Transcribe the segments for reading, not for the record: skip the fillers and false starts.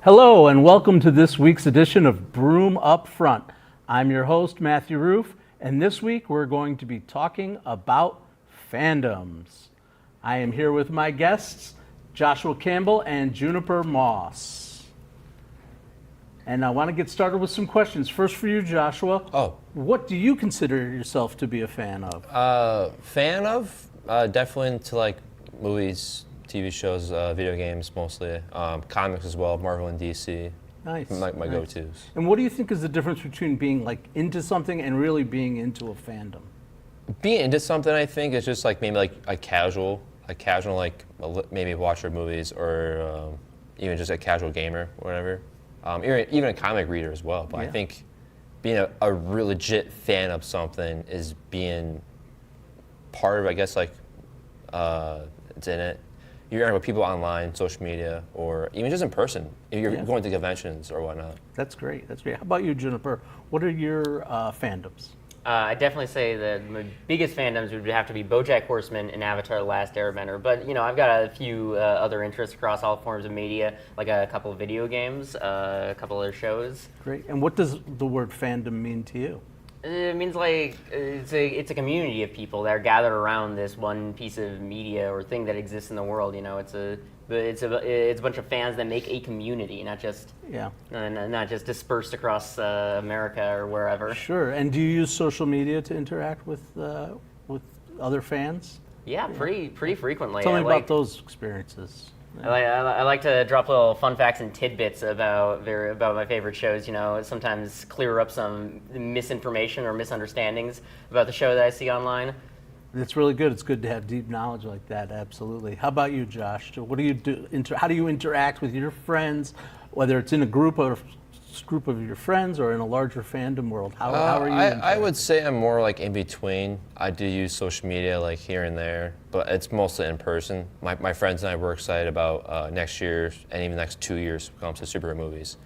Hello and welcome to this week's edition of Broome Up Front. I'm your host, Matthew Rouff, and this week we're going to be talking about fandoms. I am here with my guests, Joshua Campbell and Juniper Moss. And I want to get started with some questions. First for you, Joshua. What do you consider yourself to be a fan of? Definitely into like movies, TV shows, video games mostly, comics as well, Marvel and DC. Nice. My go-tos. And what do you think is the difference between being like into something and really being into a fandom? Being into something, I think, is just like maybe like a casual like maybe watcher movies or even just a casual gamer or whatever. Even a comic reader as well. But I think being a real legit fan of something is being part of, I guess, like it's in it. You're interacting with people online, social media, or even just in person. If you're going to conventions or whatnot. That's great. That's great. How about you, Juniper? What are your fandoms? I definitely say that my biggest fandoms would have to be BoJack Horseman and Avatar: The Last Airbender. But you know, I've got a few other interests across all forms of media, like a couple of video games, a couple other shows. Great. And what does the word fandom mean to you? It means like it's a community of people that are gathered around this one piece of media or thing that exists in the world. You know, it's a bunch of fans that make a community, not just dispersed across America or wherever. Sure. And do you use social media to interact with other fans? Yeah, pretty frequently. Tell me about those experiences. I like to drop little fun facts and tidbits about my favorite shows. You know, sometimes clear up some misinformation or misunderstandings about the show that I see online. It's really good. It's good to have deep knowledge like that. Absolutely. How about you, Josh? What do you do? How do you interact with your friends, whether it's in a group of your friends or in a larger fandom world? How are you? I would say I'm more like in between. I do use social media like here and there, but it's mostly in person. My friends and I were excited about next year and even the next 2 years when it comes to superhero movies.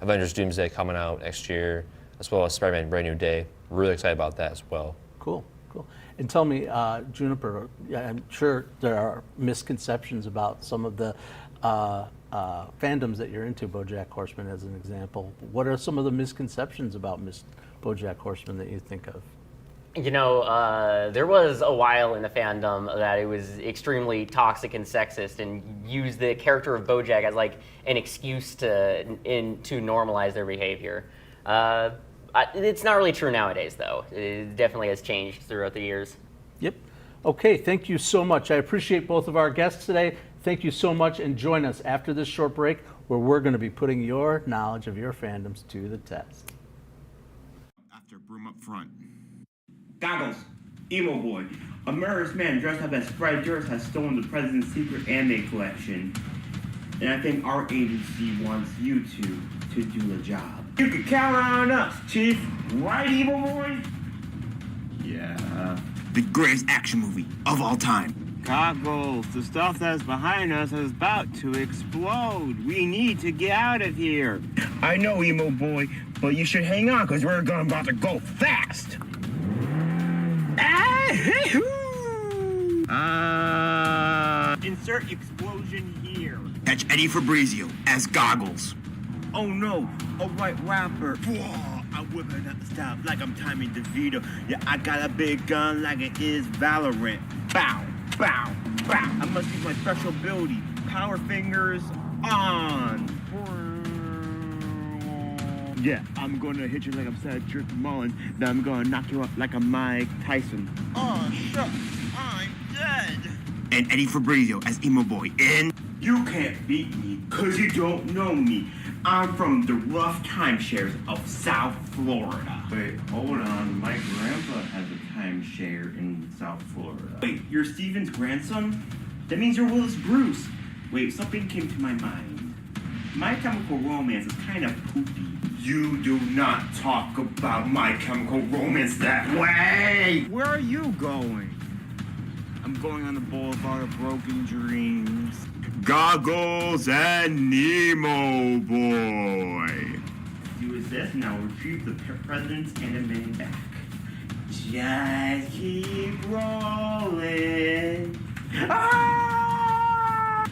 Avengers Doomsday coming out next year, as well as Spider-Man Brand New Day. Really excited about that as well. Cool. And tell me, Juniper, I'm sure there are misconceptions about some of the fandoms that you're into, BoJack Horseman as an example. What are some of the misconceptions about BoJack Horseman that you think of? You know, there was a while in the fandom that it was extremely toxic and sexist and used the character of BoJack as like an excuse to normalize their behavior. It's not really true nowadays, though. It definitely has changed throughout the years. Yep. Okay, thank you so much. I appreciate both of our guests today. Thank you so much, and join us after this short break where we're going to be putting your knowledge of your fandoms to the test. After Broome Up Front. Goggles, Emo Boy, a murderous man dressed up as Fred Durst has stolen the president's secret anime collection. And I think our agency wants you two to do the job. You can count on us, Chief. Right, Emo Boy? Yeah. The greatest action movie of all time. Goggles, the stuff that's behind us is about to explode. We need to get out of here. I know, Emo Boy, but you should hang on, because we're about to go fast. Insert explosion here. Catch Eddie Fabrizio as Goggles. Oh no, a white rapper. Whoa, I'm whipping up the stop like I'm Tommy DeVito. Yeah, I got a big gun like it is Valorant. Bow, bow, bow. I must use my special ability. Power fingers on. Yeah, I'm gonna hit you like I'm Cedric Mullen. Then I'm gonna knock you up like a Mike Tyson. Oh, shucks, I'm dead. And Eddie Fabrizio as Emo Boy in... You can't beat me, because you don't know me. I'm from the rough timeshares of South Florida. Wait, hold on. My grandpa has a timeshare in South Florida. Wait, you're Steven's grandson? That means you're Willis Bruce. Wait, something came to my mind. My Chemical Romance is kind of poopy. You do not talk about My Chemical Romance that way! Where are you going? I'm going on the boulevard of broken dreams. Goggles and Nemo Boy. Do as this, and I'll retrieve the president's anime back. Just keep rolling. Ah!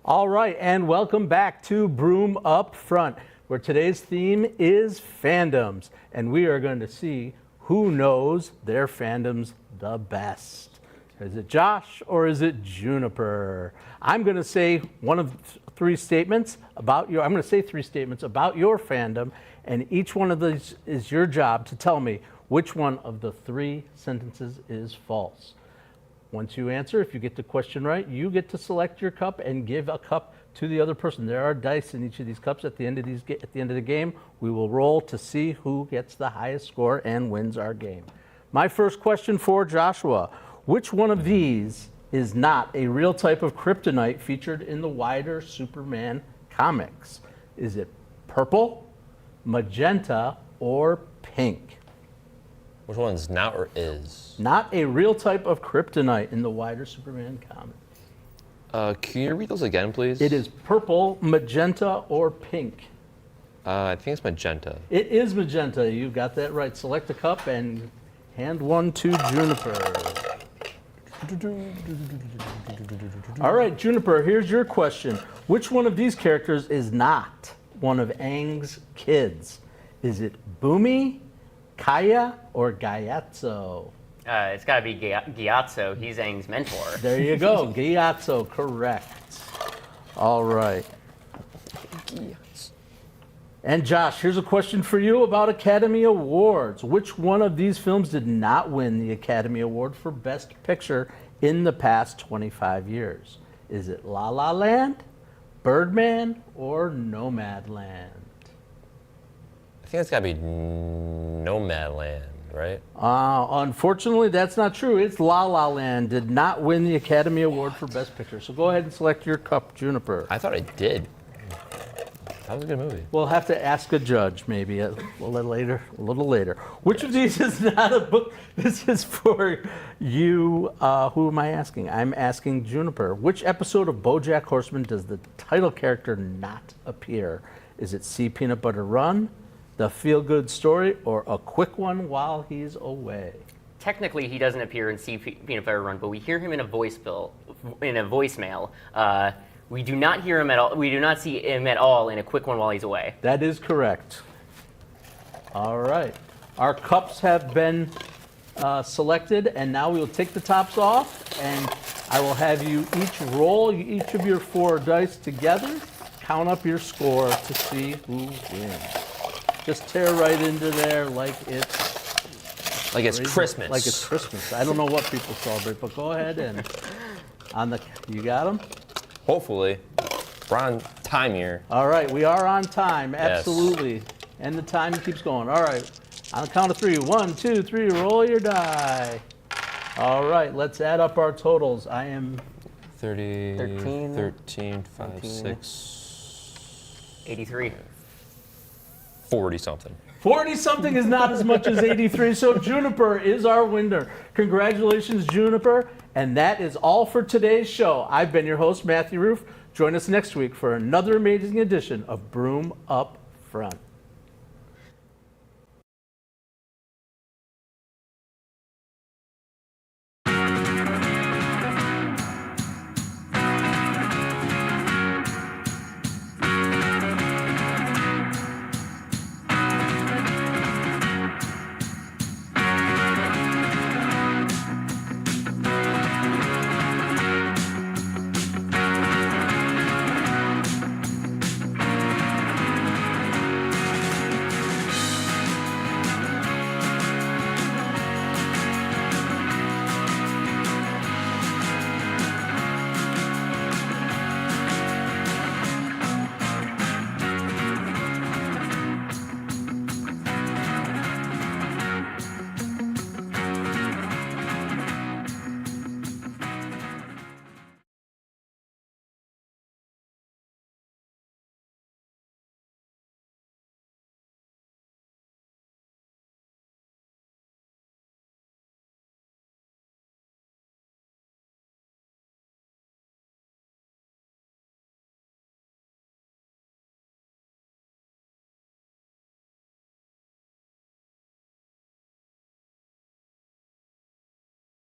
All right, and welcome back to Broome Up Front, where today's theme is fandoms, and we are going to see who knows their fandoms the best. Is it Josh or is it Juniper? I'm going to say one of three statements about your. I'm going to say three statements about your fandom, and each one of these is your job to tell me which one of the three sentences is false. Once you answer, if you get the question right, you get to select your cup and give a cup to the other person. There are dice in each of these cups. At the end of the game, we will roll to see who gets the highest score and wins our game. My first question for Joshua: which one of these is not a real type of kryptonite featured in the wider Superman comics? Is it purple, magenta, or pink? Which one's not or is? Not a real type of kryptonite in the wider Superman comic. Can you read those again, please? It is purple, magenta, or pink. I think it's magenta. It is magenta. You got that right. Select a cup and hand one to Juniper. All right, Juniper, here's your question. Which one of these characters is not one of Aang's kids? Is it Boomy, Kaya, or Gyatso? It's got to be Gyatso. He's Aang's mentor. There you go. Gyatso, correct. All right. And Josh, here's a question for you about Academy Awards. Which one of these films did not win the Academy Award for Best Picture in the past 25 years? Is it La La Land, Birdman, or Nomadland? I think it's got to be Nomadland, right? Unfortunately, that's not true. It's La La Land did not win the Academy Award for Best Picture. So go ahead and select your cup, Juniper. I thought I did. That was a good movie. We'll have to ask a judge maybe a little later. Which of these is not a book? This is for you. Who am I asking? I'm asking Juniper. Which episode of BoJack Horseman does the title character not appear? Is it C, Peanut Butter Run, The Feel Good Story, or A Quick One While He's Away? Technically, he doesn't appear in Peanut Butter Run, but we hear him in a voicemail. We do not hear him at all. We do not see him at all in A Quick One While He's Away. That is correct. All right. Our cups have been selected, and now we will take the tops off, and I will have you each roll each of your four dice together, count up your score to see who wins. Just tear right into there like it's Christmas. Like it's Christmas. I don't know what people celebrate, but go ahead and you got them? Hopefully. We're on time here. All right, we are on time, absolutely. Yes. And the time keeps going. All right, on the count of three. 1, 2, 3, roll your die. All right, let's add up our totals. I am 13, 5, 6, 83. 40-something. 40-something is not as much as 83, so Juniper is our winner. Congratulations, Juniper. And that is all for today's show. I've been your host, Matthew Rouff. Join us next week for another amazing edition of Broome Up Front.